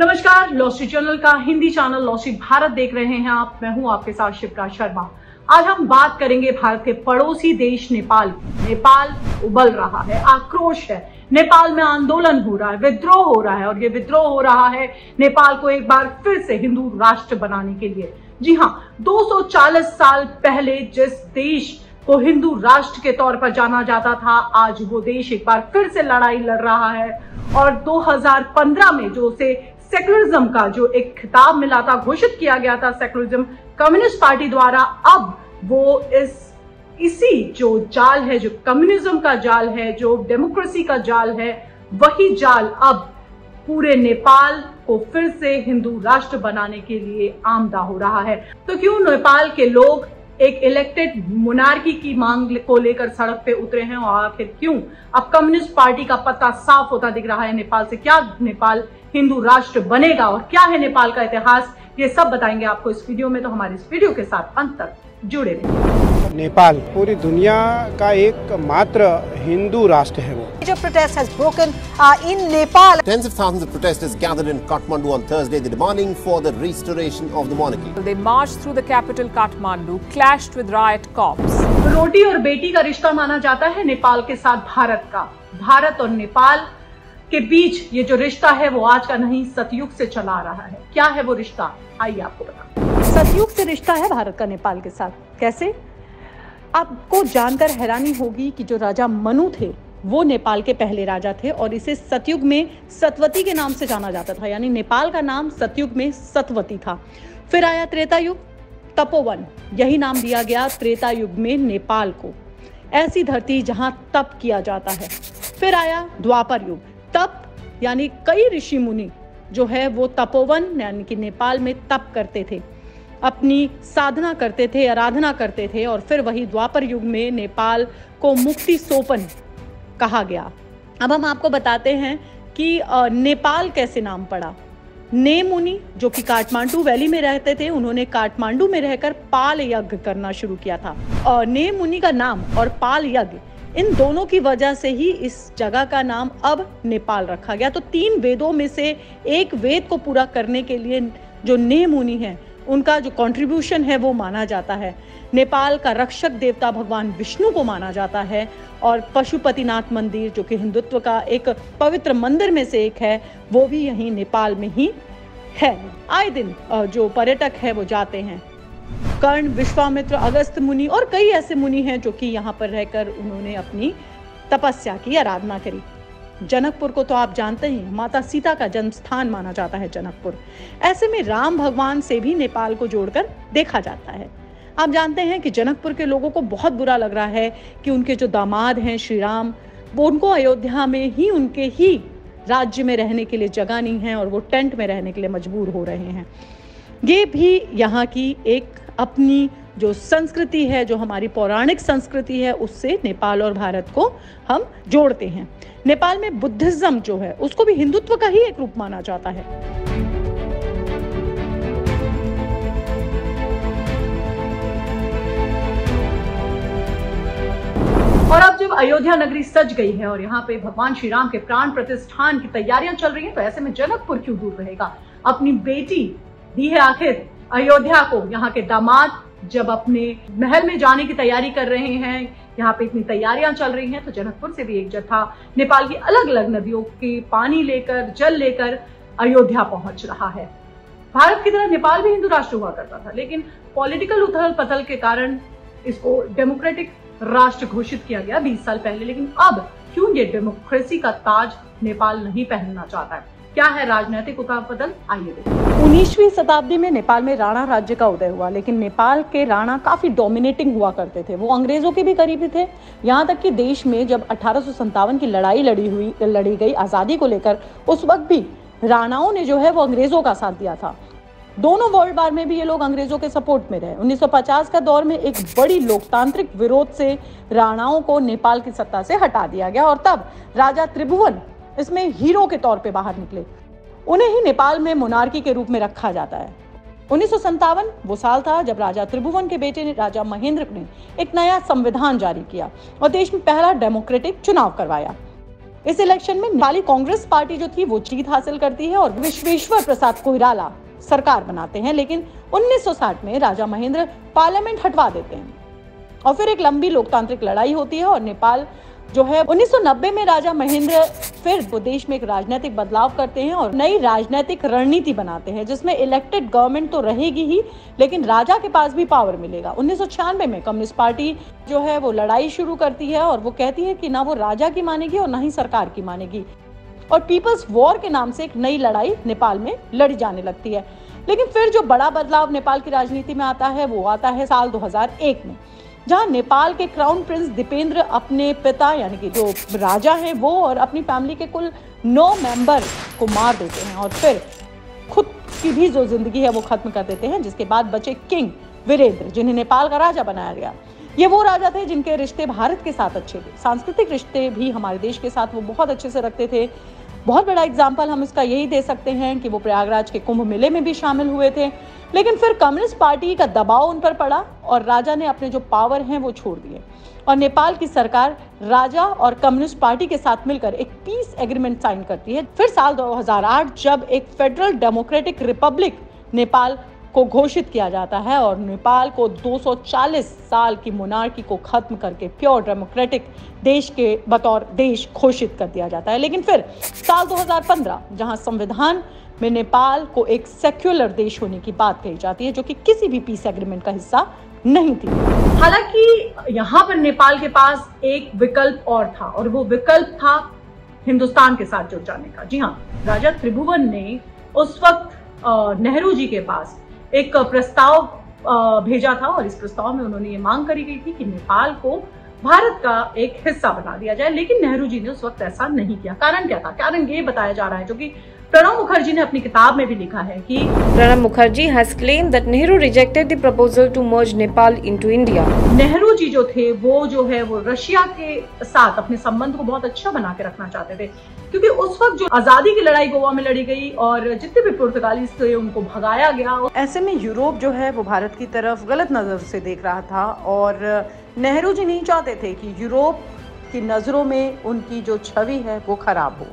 नमस्कार, lossy channel का Hindi channel lossy Bharat देख रहे हैं आप। मैं हूं आपके साथ शिप्रा शर्मा। आज हम बात करेंगे भारत के पड़ोसी देश नेपाल की। नेपाल उबल रहा है, आक्रोश है, नेपाल में आंदोलन हो रहा है, विद्रोह हो रहा है और ये विद्रोह हो रहा है नेपाल को एक बार फिर से हिंदू राष्ट्र बनाने के लिए। जी हाँ, 240 साल पहले जिस देश को हिंदू राष्ट्र के तौर पर जाना जाता था, आज वो देश एक बार फिर से लड़ाई लड़ रहा है। और 2015 में जो उसे सेकुलरिज्म का जो एक खिताब मिला था, घोषित किया गया था सेकुलरिज्म कम्युनिस्ट पार्टी द्वारा, अब वो इसी जो जाल है, जो कम्युनिज्म का जाल है, जो डेमोक्रेसी का जाल है, वही जाल अब पूरे नेपाल को फिर से हिंदू राष्ट्र बनाने के लिए आमदा हो रहा है। तो क्यों नेपाल के लोग एक इलेक्टेड मोनार्की की मांग को लेकर सड़क पे उतरे हैं और आखिर क्यों अब कम्युनिस्ट पार्टी का पत्ता साफ होता दिख रहा है नेपाल से? क्या नेपाल हिंदू राष्ट्र बनेगा और क्या है नेपाल का इतिहास, ये सब बताएंगे आपको इस वीडियो में। तो हमारे इस वीडियो के साथ अंत तक जुड़े रहिए। नेपाल पूरी दुनिया का एकमात्र हिंदू राष्ट्र है। वो Major protest has broken in Nepal. Tens of thousands of protesters gathered in Kathmandu on Thursday, demanding for the restoration of the monarchy. They marched through the capital Kathmandu, clashed with riot cops. रोटी और बेटी का रिश्ता माना जाता है नेपाल के साथ भारत का। भारत और नेपाल के बीच ये जो रिश्ता है वो आज का नहीं, सतयुग से चला आ रहा है। क्या है वो रिश्ता, आइए आपको बताऊं। सतयुग से रिश्ता है भारत का नेपाल के साथ। कैसे? आपको जानकर हैरानी होगी कि जो राजा मनु थे वो नेपाल के पहले राजा थे और इसे सतयुग में सतवती के नाम से जाना जाता था, यानी नेपाल का नाम सतयुग में सतवती था। फिर आया त्रेता युग, तपोवन, यही नाम दिया गया त्रेता युग में नेपाल को, ऐसी धरती जहां तप किया जाता है। फिर आया द्वापर युग, तप यानी कई ऋषि मुनि जो है वो तपोवन यानी कि नेपाल में तप करते थे, अपनी साधना करते थे, आराधना करते थे। और फिर वही द्वापर युग में नेपाल को मुक्ति सोपन कहा गया। अब हम आपको बताते हैं कि नेपाल कैसे नाम पड़ा। ने मुनि जो कि काठमांडू वैली में रहते थे, उन्होंने काठमांडू में रहकर पाल यज्ञ करना शुरू किया था। और ने मुनि का नाम और पाल यज्ञ, इन दोनों की वजह से ही इस जगह का नाम अब नेपाल रखा गया। तो 3 वेदों में से एक वेद को पूरा करने के लिए जो ने मुनि हैं, उनका जो कंट्रीब्यूशन है वो माना जाता है। नेपाल का रक्षक देवता भगवान विष्णु को माना जाता है और पशुपतिनाथ मंदिर जो कि हिंदुत्व का एक पवित्र मंदिर में से एक है, वो भी यहीं नेपाल में ही है। आए दिन जो पर्यटक है वो जाते हैं। कर्ण, विश्वामित्र, अगस्त मुनि और कई ऐसे मुनि हैं जो कि यहाँ पर रहकर उन्होंने अपनी तपस्या की, आराधना करी। जनकपुर को तो आप जानते हैं, माता सीता का जन्म स्थान माना जाता है जनकपुर। ऐसे में राम भगवान से भी नेपाल को जोड़कर देखा जाता है। आप जानते हैं कि जनकपुर के लोगों को बहुत बुरा लग रहा है कि उनके जो दामाद हैं श्री राम, वो उनको अयोध्या में ही उनके ही राज्य में रहने के लिए जगह नहीं है और वो टेंट में रहने के लिए मजबूर हो रहे हैं। ये भी यहाँ की एक अपनी जो संस्कृति है, जो हमारी पौराणिक संस्कृति है, उससे नेपाल और भारत को हम जोड़ते हैं। नेपाल में बुद्धिज्म जो है उसको भी हिंदुत्व का ही एक रूप माना जाता है। और अब जब अयोध्या नगरी सज गई है और यहाँ पे भगवान श्री राम के प्राण प्रतिष्ठान की तैयारियां चल रही हैं, तो ऐसे में जनकपुर क्यों दूर रहेगा? अपनी बेटी दी है आखिर अयोध्या को। यहाँ के दामाद जब अपने महल में जाने की तैयारी कर रहे हैं, यहाँ पे इतनी तैयारियां चल रही हैं, तो जनकपुर से भी एक जत्था नेपाल की अलग अलग नदियों के पानी लेकर, जल लेकर अयोध्या पहुंच रहा है। भारत की तरह नेपाल भी हिंदू राष्ट्र हुआ करता था, लेकिन पॉलिटिकल उथल पथल के कारण इसको डेमोक्रेटिक राष्ट्र घोषित किया गया 20 साल पहले। लेकिन अब क्यों ये डेमोक्रेसी का ताज नेपाल नहीं पहनना चाहता है? क्या है राजनीतिक उथल पथल, आइए देखिए। 19वीं शताब्दी में नेपाल में राणा राज्य का उदय हुआ, लेकिन नेपाल के राणा काफी डोमिनेटिंग हुआ करते थे। वो अंग्रेजों के भी करीबी थे। यहाँ तक कि देश में जब 1857 की लड़ाई लड़ी गई आजादी को लेकर, उस वक्त भी राणाओं ने जो है वो अंग्रेजों का साथ दिया था। दोनों वर्ल्ड वार में भी ये लोग अंग्रेजों के सपोर्ट में रहे। 1950 का दौर में एक बड़ी लोकतांत्रिक विरोध से राणाओं को नेपाल की सत्ता से हटा दिया गया और तब राजा त्रिभुवन इसमें हीरो के तौर पे बाहर निकले। उन्हें ही नेपाल में मोनार्की के रूप में रखा जाता है। 1957 वो साल था जब राजा त्रिभुवन के बेटे ने राजा महेंद्र ने एक नया संविधान जारी किया और देश में पहला डेमोक्रेटिक चुनाव करवाया। इस इलेक्शन में नेपाली कांग्रेस पार्टी जो थी वो जीत हासिल करती है और विश्वेश्वर प्रसाद कोइराला सरकार बनाते हैं। लेकिन 1960 में राजा महेंद्र पार्लियामेंट हटवा देते हैं और फिर एक लंबी लोकतांत्रिक लड़ाई होती है और नेपाल जो है 1990 में राजा महेंद्र फिर वो देश में एक राजनीतिक बदलाव करते हैं और नई राजनीतिक रणनीति बनाते हैं जिसमें इलेक्टेड गवर्नमेंट तो रहेगी ही, लेकिन राजा के पास भी पावर मिलेगा। 1996 में कम्युनिस्ट पार्टी जो है वो लड़ाई शुरू करती है और वो कहती है कि ना वो राजा की मानेगी और ना ही सरकार की मानेगी, और पीपल्स वॉर के नाम से एक नई लड़ाई नेपाल में लड़ी जाने लगती है। लेकिन फिर जो बड़ा बदलाव नेपाल की राजनीति में आता है वो आता है साल 2001 में, जहां नेपाल के क्राउन प्रिंस दीपेंद्र अपने पिता यानी कि जो राजा हैं वो और अपनी फैमिली के कुल 9 मेंबर को मार देते हैं और फिर खुद की भी जो जिंदगी है वो खत्म कर देते हैं, जिसके बाद बचे किंग वीरेंद्र, जिन्हें नेपाल का राजा बनाया गया। ये वो राजा थे जिनके रिश्ते भारत के साथ अच्छे थे, सांस्कृतिक रिश्ते भी हमारे देश के साथ वो बहुत अच्छे से रखते थे। बहुत बड़ा एग्जाम्पल हम इसका यही दे सकते हैं कि वो प्रयागराज के कुंभ मेले में भी शामिल हुए थे। लेकिन फिर कम्युनिस्ट पार्टी का दबाव उन पर पड़ा और राजा ने अपने जो पावर हैं वो छोड़ दिए और नेपाल की सरकार राजा और कम्युनिस्ट पार्टी के साथ मिलकर एक पीस एग्रीमेंट साइन करती है। फिर साल 2008 जब एक फेडरल डेमोक्रेटिक रिपब्लिक नेपाल को घोषित किया जाता है और नेपाल को 240 साल की मोनार्की को खत्म करके प्योर डेमोक्रेटिक देश के बतौर देश घोषित कर दिया जाता है। लेकिन फिर साल 2015 जहां संविधान में नेपाल को एक सेक्युलर देश होने की बात कही जाती है जो कि किसी भी पीस एग्रीमेंट का हिस्सा नहीं थी। हालांकि यहाँ पर नेपाल के पास एक विकल्प और था और वो विकल्प था हिंदुस्तान के साथ जुड़ जाने का। जी हाँ, राजा त्रिभुवन ने उस वक्त नेहरू जी के पास एक प्रस्ताव भेजा था और इस प्रस्ताव में उन्होंने ये मांग करी गई थी कि नेपाल को भारत का एक हिस्सा बना दिया जाए, लेकिन नेहरू जी ने उस वक्त ऐसा नहीं किया। कारण क्या था? कारण ये बताया जा रहा है जो कि प्रणब मुखर्जी ने अपनी किताब में भी लिखा है कि Pranab Mukherjee has claimed that Nehru rejected the proposal to merge Nepal into India. Nehru ji जो थे वो रशिया के साथ अपने संबंध को बहुत अच्छा बना के रखना चाहते थे, क्योंकि उस वक्त जो आजादी की लड़ाई गोवा में लड़ी गई और जितने भी पुर्तगाली थे उनको भगाया गया। ऐसे में यूरोप जो है वो भारत की तरफ गलत नजर से देख रहा था और नेहरू जी नहीं चाहते थे कि यूरोप की नजरों में उनकी जो छवि है वो खराब हो।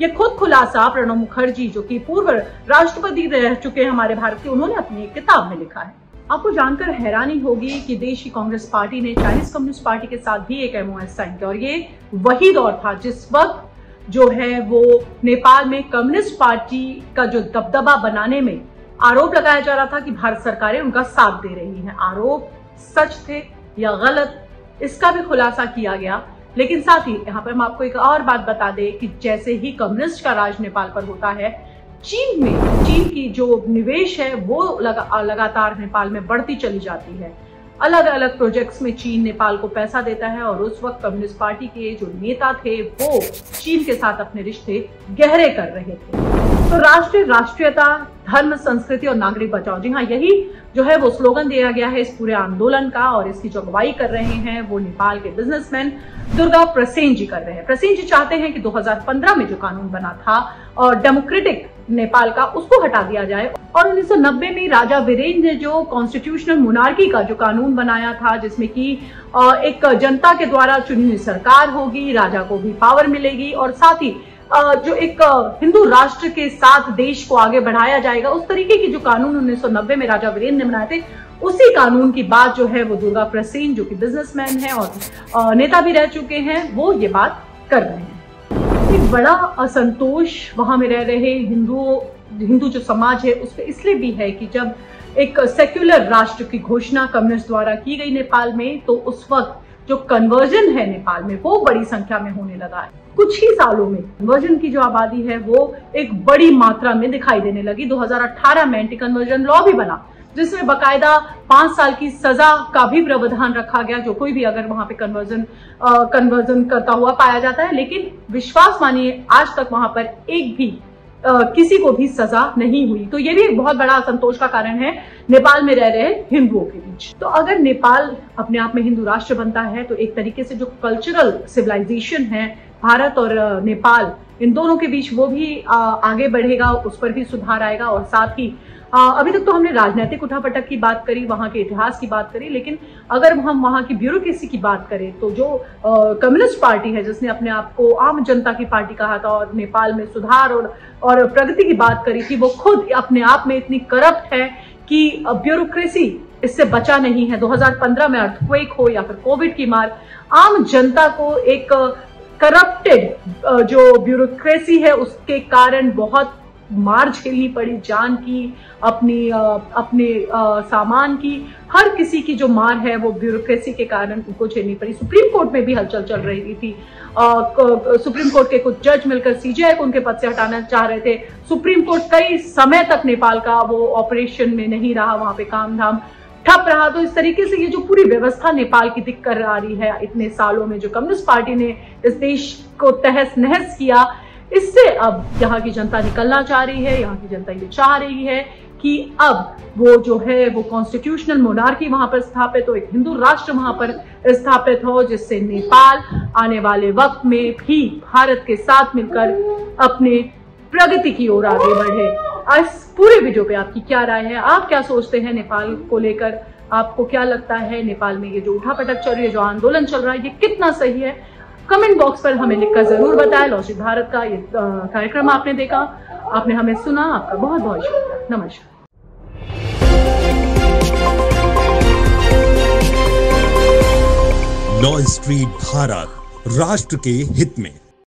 ये खुद खुलासा प्रणब मुखर्जी जो कि पूर्व राष्ट्रपति रह चुके हैं हमारे भारत के, उन्होंने अपनी किताब में लिखा है। आपको जानकर हैरानी होगी कि देश की कांग्रेस पार्टी ने चाइनीज कम्युनिस्ट पार्टी के साथ भी एक MOS साइन किया और ये वही दौर था जिस वक्त जो है वो नेपाल में कम्युनिस्ट पार्टी का जो दबदबा बनाने में आरोप लगाया जा रहा था कि भारत सरकारें उनका साथ दे रही हैं। आरोप सच थे या गलत, इसका भी खुलासा किया गया। लेकिन साथ ही यहाँ पर हम आपको एक और बात बता दें कि जैसे ही कम्युनिस्ट का राज नेपाल पर होता है, चीन की जो निवेश है वो लगातार नेपाल में बढ़ती चली जाती है। अलग अलग प्रोजेक्ट्स में चीन नेपाल को पैसा देता है और उस वक्त कम्युनिस्ट पार्टी के जो नेता थे वो चीन के साथ अपने रिश्ते गहरे कर रहे थे। तो राष्ट्रीयता, धर्म, संस्कृति और नागरिक बचाओ, जी हाँ, यही जो है वो स्लोगन दिया गया है इस पूरे आंदोलन का और इसकी जो अगुवाई कर रहे हैं वो नेपाल के बिजनेसमैन दुर्गा प्रसेन जी कर रहे हैं। प्रसेन जी चाहते हैं कि 2015 में जो कानून बना था और डेमोक्रेटिक नेपाल का, उसको हटा दिया जाए और 1990 में राजा वीरेंद्र ने जो कॉन्स्टिट्यूशनल मोनार्की का जो कानून बनाया था जिसमें कि एक जनता के द्वारा चुनी हुई सरकार होगी, राजा को भी पावर मिलेगी और साथ ही जो एक हिंदू राष्ट्र के साथ देश को आगे बढ़ाया जाएगा, उस तरीके की जो कानून 1990 में राजा वीरेंद्र ने बनाए थे, उसी कानून की बात जो है वो दुर्गा प्रसेन जो कि बिजनेसमैन है और नेता भी रह चुके हैं, वो ये बात कर रहे हैं। एक बड़ा असंतोष वहां में रह रहे हिंदू जो समाज है उस पर इसलिए भी है कि जब एक सेक्युलर राष्ट्र की घोषणा कम्युनिस्ट द्वारा की गई नेपाल में, तो उस वक्त जो कन्वर्जन है नेपाल में वो बड़ी संख्या में होने लगा है। कुछ ही सालों में कन्वर्जन की जो आबादी है वो एक बड़ी मात्रा में दिखाई देने लगी। 2018 में एंटी कन्वर्जन लॉ भी बना जिसमें बकायदा 5 साल की सजा का भी प्रावधान रखा गया जो कोई भी अगर वहां पे कन्वर्जन करता हुआ पाया जाता है। लेकिन विश्वास मानिए आज तक वहां पर एक भी किसी को भी सजा नहीं हुई। तो ये भी एक बहुत बड़ा असंतोष का कारण है नेपाल में रह रहे हिंदुओं के बीच। तो अगर नेपाल अपने आप में हिंदू राष्ट्र बनता है तो एक तरीके से जो कल्चरल सिविलाइजेशन है भारत और नेपाल इन दोनों के बीच वो भी आगे बढ़ेगा, उस पर भी सुधार आएगा। और साथ ही अभी तक तो हमने राजनीतिक उठापटक की बात करी, वहां के इतिहास की बात करी, लेकिन अगर हम वहां की ब्यूरोक्रेसी की बात करें तो जो कम्युनिस्ट पार्टी है जिसने अपने आप को आम जनता की पार्टी कहा था और नेपाल में सुधार और प्रगति की बात करी थी, वो खुद अपने आप में इतनी करप्ट है कि ब्यूरोक्रेसी इससे बचा नहीं है। 2015 में अर्थक्वेक हो या फिर कोविड की मार, आम जनता को एक करप्टेड जो ब्यूरोक्रेसी है उसके कारण बहुत मार झेलनी पड़ी, जान की, अपने सामान की, हर किसी की जो मार है वो ब्यूरोक्रेसी के कारण उनको झेलनी पड़ी। सुप्रीम कोर्ट में भी हलचल चल रही थी। सुप्रीम कोर्ट के कुछ जज मिलकर सीजेआई को उनके पद से हटाना चाह रहे थे। सुप्रीम कोर्ट कई समय तक नेपाल का वो ऑपरेशन में नहीं रहा, वहां पे काम धाम ठप रहा। तो इस तरीके से ये जो पूरी व्यवस्था नेपाल की दिख कर आ रही है इतने सालों में, जो कम्युनिस्ट पार्टी ने इस देश को तहस नहस किया, इससे अब यहाँ की जनता निकलना चाह रही है। यहाँ की जनता ये चाह रही है कि अब वो जो है वो कॉन्स्टिट्यूशनल मोनार्की वहां पर स्थापित हो, एक हिंदू राष्ट्र वहां पर स्थापित हो, जिससे नेपाल आने वाले वक्त में भी भारत के साथ मिलकर अपने प्रगति की ओर आगे बढ़े। इस पूरे वीडियो पे आपकी क्या राय है? आप क्या सोचते हैं नेपाल को लेकर? आपको क्या लगता है नेपाल में ये जो उठापटक चल रही है, जो आंदोलन चल रहा है, ये कितना सही है? कमेंट बॉक्स पर हमें लिखकर जरूर बताएं। लॉसिप भारत का ये कार्यक्रम आपने देखा, आपने हमें सुना, आपका बहुत बहुत शुक्रिया। नमस्कार। लॉ स्ट्रीट भारत, राष्ट्र के हित में।